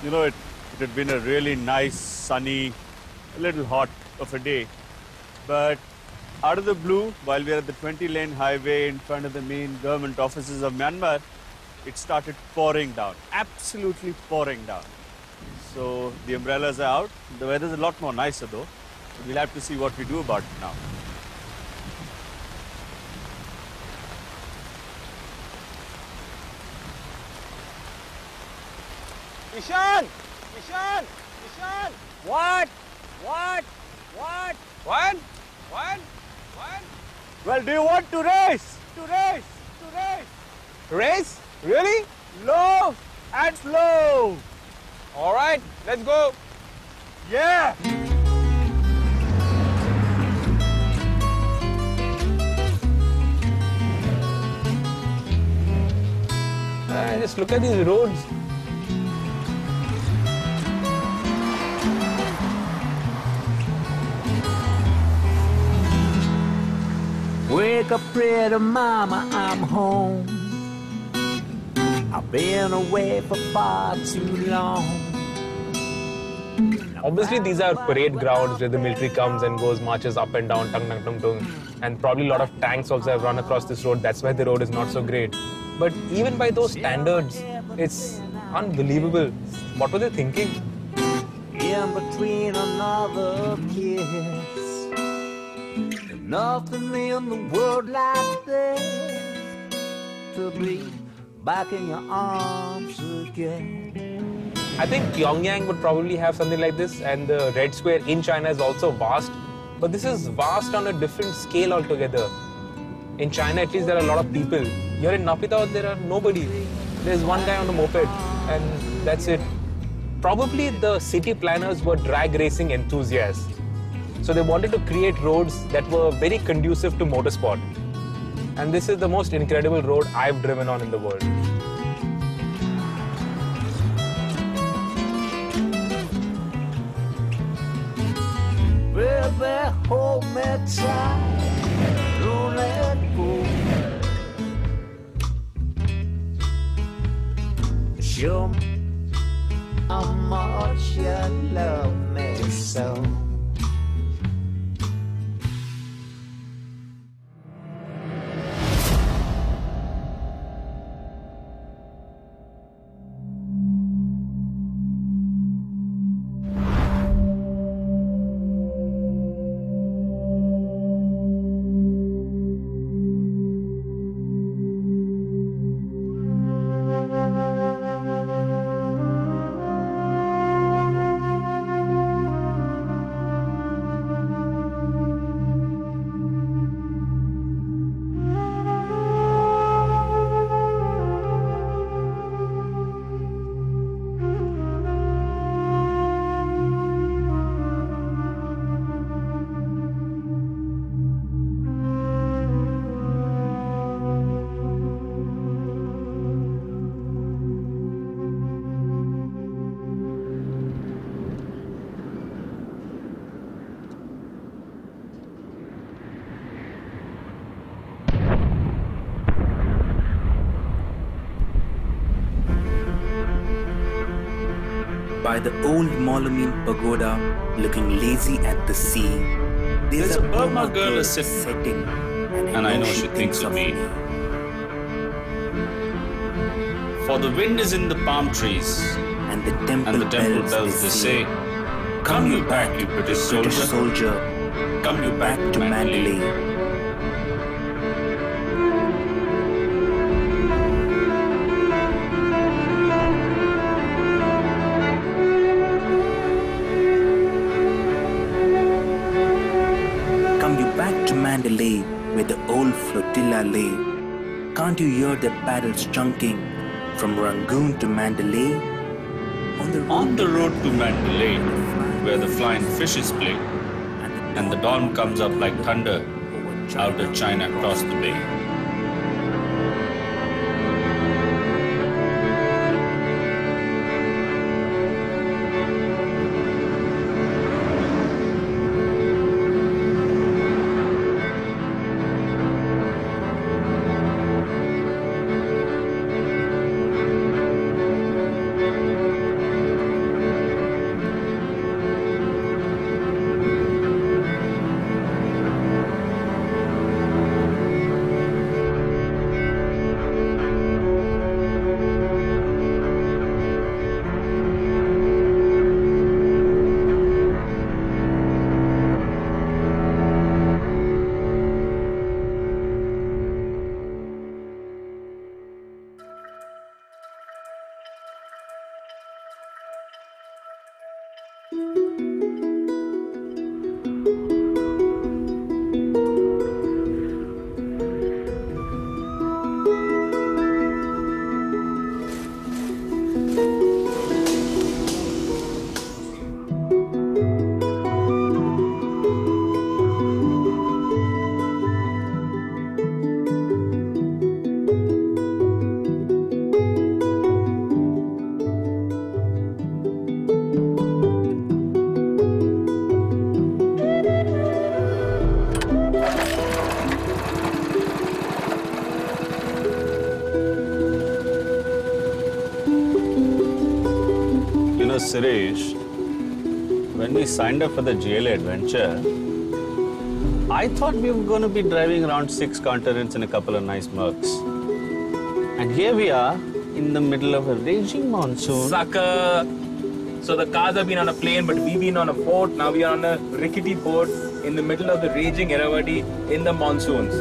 it had been a really nice, sunny, a little hot of a day. But out of the blue, while we are at the 20-lane highway in front of the main government offices of Myanmar, it started pouring down, absolutely pouring down. So the umbrellas are out. The weather's a lot more nicer though. We'll have to see what we do about it now. Ishan! Ishan! Ishan! What? What? What? What? What? What? Well, do you want to race? To race? To race? Race? Really? Low and slow. All right, let's go. Yeah! Just look at these roads. Wake up, pretty mama, I'm home. I've been away for far too long. Obviously, these are parade grounds where the military comes and goes, marches up and down, tung, tung, tung, tung. And probably a lot of tanks also have run across this road. That's why the road is not so great. But even by those standards, it's unbelievable. What were they thinking? In between another kiss, there's nothing in the world like this, to be back in your arms again. I think Pyongyang would probably have something like this, and the Red Square in China is also vast. But this is vast on a different scale altogether. In China, at least, there are a lot of people. Here in Naypyidaw, there are nobody. There's one guy on a moped, and that's it. Probably the city planners were drag racing enthusiasts. So they wanted to create roads that were very conducive to motorsport. And this is the most incredible road I've driven on in the world. Baby, hold me tight, don't let go. Show me how much you love me so. By the old Mandalay pagoda, looking lazy at the sea, there's a Burma girl sitting, and I know she thinks of me. For the wind is in the palm trees, and the temple bells they say, "Come you back, you British soldier. Come you back to Mandalay." Mandalay, where the old flotilla lay. Can't you hear their paddles chunking from Rangoon to Mandalay? On the road to Mandalay, where the flying fishes play, and the dawn comes up like thunder out of China across the bay. Suresh, when we signed up for the GLA adventure, I thought we were going to be driving around 6 continents in a couple of nice Mercs. And here we are in the middle of a raging monsoon. Sucker! So the cars have been on a plane, but we've been on a boat. Now we are on a rickety boat in the middle of the raging Irrawaddy in the monsoons.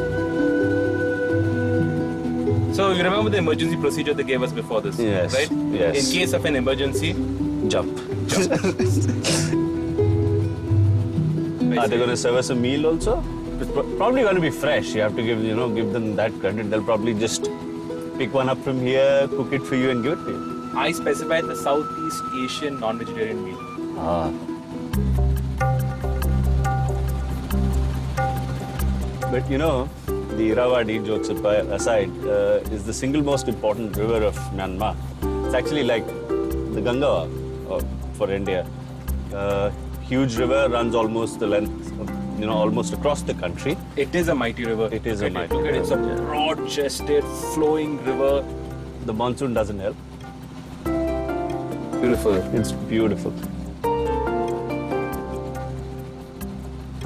So you remember the emergency procedure they gave us before this, Yes, right? yes. In case of an emergency, Jump. Are they going to serve us a meal also? It's probably going to be fresh. You have to give them that credit. They'll probably just pick one up from here, cook it for you and give it to you. I specified the Southeast Asian non-vegetarian meal. Ah. But the Irrawaddy, jokes aside, is the single most important river of Myanmar. It's actually like the Ganga for India. Huge river, runs almost the length, almost across the country. It is a mighty river. It is a mighty river. It's a broad-chested, flowing river. The monsoon doesn't help. Beautiful. It's beautiful.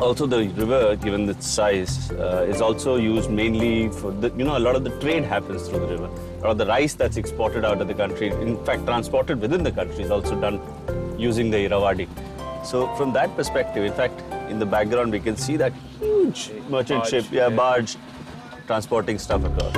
Also, the river, given its size, is also used mainly for a lot of the trade happens through the river. A lot of the rice that's exported out of the country, in fact, transported within the country, is also done using the Irrawaddy. So, from that perspective, in fact, in the background, we can see that huge merchant ship, barge, transporting stuff across.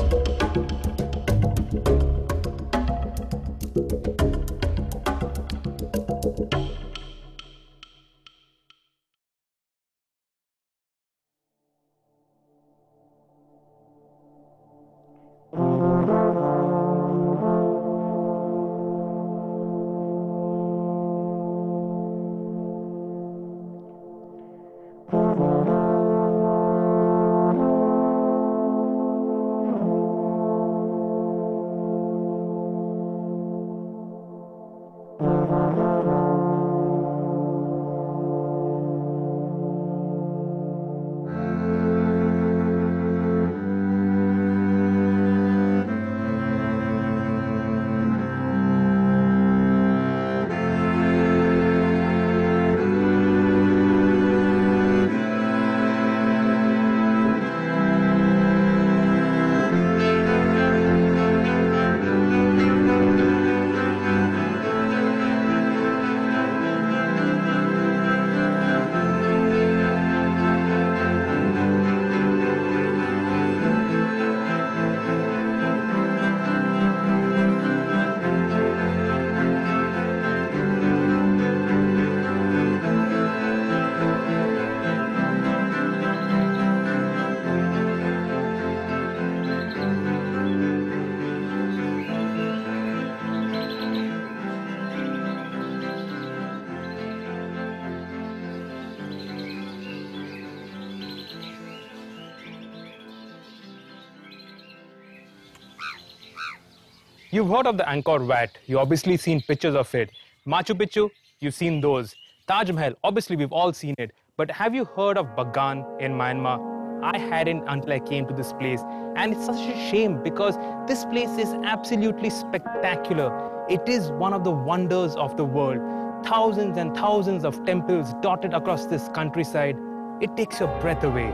You've heard of the Angkor Wat. You've obviously seen pictures of it. Machu Picchu, you've seen those. Taj Mahal, obviously we've all seen it. But have you heard of Bagan in Myanmar? I hadn't until I came to this place. And it's such a shame because this place is absolutely spectacular. It is one of the wonders of the world. Thousands and thousands of temples dotted across this countryside. It takes your breath away.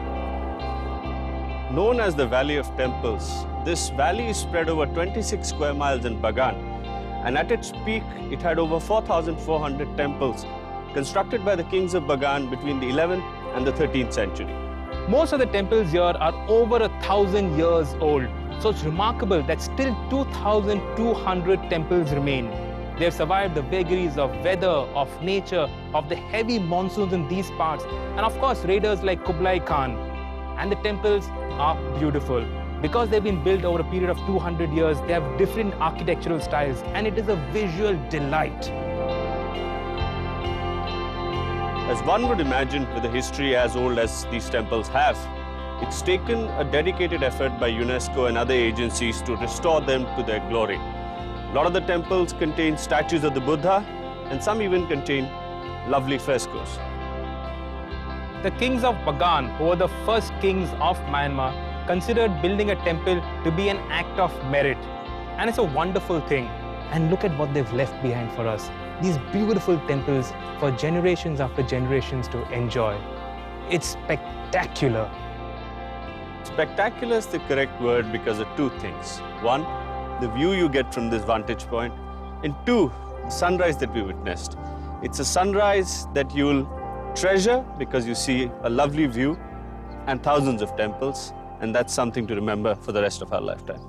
Known as the Valley of Temples, this valley is spread over 26 square miles in Bagan, and at its peak, it had over 4,400 temples constructed by the kings of Bagan between the 11th and the 13th century. Most of the temples here are over 1,000 years old, so it's remarkable that still 2,200 temples remain. They've survived the vagaries of weather, of nature, of the heavy monsoons in these parts, and of course raiders like Kublai Khan. And the temples are beautiful. Because they've been built over a period of 200 years, they have different architectural styles, and it is a visual delight. As one would imagine, with a history as old as these temples have, it's taken a dedicated effort by UNESCO and other agencies to restore them to their glory. A lot of the temples contain statues of the Buddha, and some even contain lovely frescoes. The kings of Bagan, who were the first kings of Myanmar, considered building a temple to be an act of merit. And it's a wonderful thing. And look at what they've left behind for us. these beautiful temples for generations after generations to enjoy. It's spectacular. Spectacular is the correct word because of two things. One, the view you get from this vantage point, and two, the sunrise that we witnessed. It's a sunrise that you'll treasure because you see a lovely view and thousands of temples, and that's something to remember for the rest of our lifetime.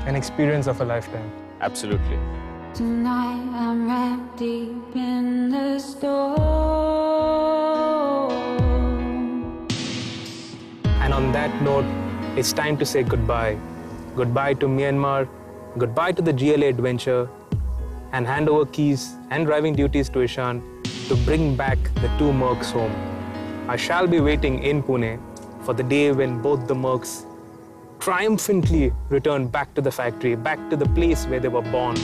An experience of a lifetime. Absolutely. Tonight I'm wrapped deep in the storm. And on that note, it's time to say goodbye. Goodbye to Myanmar, goodbye to the GLA adventure, and hand over keys and driving duties to Ishan to bring back the two Mercs home. I shall be waiting in Pune for the day when both the Mercs triumphantly return back to the factory, back to the place where they were born.